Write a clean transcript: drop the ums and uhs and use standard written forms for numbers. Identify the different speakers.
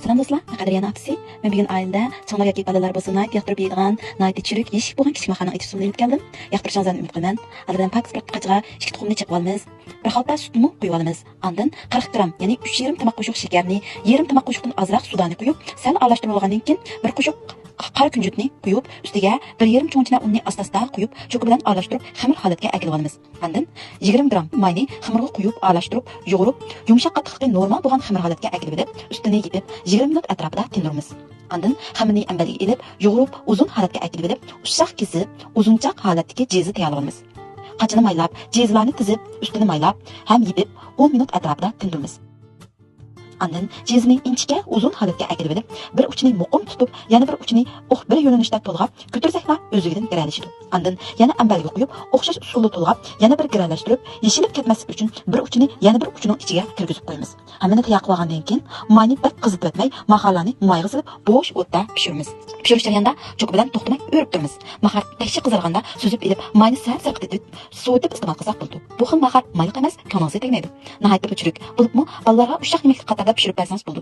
Speaker 1: Selam dostlar, Qadriyan apisi. Men bugun ayında çoğlar yoki balalar bo'lsa, nayt yoqtirib yeydigan, nayt chiruk yeyish bo'lgan kichik mahana ichib olib keldim. Yoqtirishingizni umid qilaman. Albatta pak sport qachiga ikki tuxumni chaqib olamiz. Bir xalta sutni qo'yib olamiz. Ondan 40 gram, ya'ni 3,5 tomoq qoshiq shakarni, yarım tomoq qoshiqdan azroq suvni qo'yib, sal aralashtirib olgandan keyin bir qoshiq qara kunjutni qo'yib, ustiga 1,5 cho'nchina unni asta-asta qo'yib, cho'qi bilan aralashtirib, xamir holatga keltirib olamiz. Ondan 20 gram mayni xamirga qo'yib, aralashtirib, yo'g'irib, yumshoq qattiqligi normal bo'lgan xamir holatga keltirib, ustini yetib, 20 minut atrofida tindiramiz. Ondan xamirni ambaliga ilib, yo'g'irib, uzun holatga keltirib, ushsaq kesib, uzunchoq holatdagi jezi tayyorlaymiz. Qachini maylab, jezlarni tizib, ustini maylab, ham yetib, 10 minut atrofida tindiramiz. Ondan jezini inchga uzun holatga keltirib, bir uchini muqim tutib, yana bir uchini bir yo'nalishda to'lg'ab, ko'tirsaklar o'zigidan giralashadi. Ondan yana ambalga qo'yib, o'xshash usulda to'lg'ab, yana bir giralashtirib, yeshilib ketmaslik uchun bir uchini yana bir uchining ichiga kirgizib qo'yamiz. Hammani tayyor qilgandan keyin mayni bir qizib o'tmay, mahallarni mayga silib, bo'sh o'tda pishiramiz. Pishirish jarayonida cho'q bilan to'xtamay o'rib turamiz. Mahar tashchi qizarganda suzib ilib, mayni sar-sar qilib, sovitib iste'mol qilsak bo'ldi. Bu xil mahar mayliq emas, kanalga tegmaydi. Nihoyatda chiruk. Bo'libmi, bolalarga ushaq yemak qatorda pishirib bersangiz bo'ldi.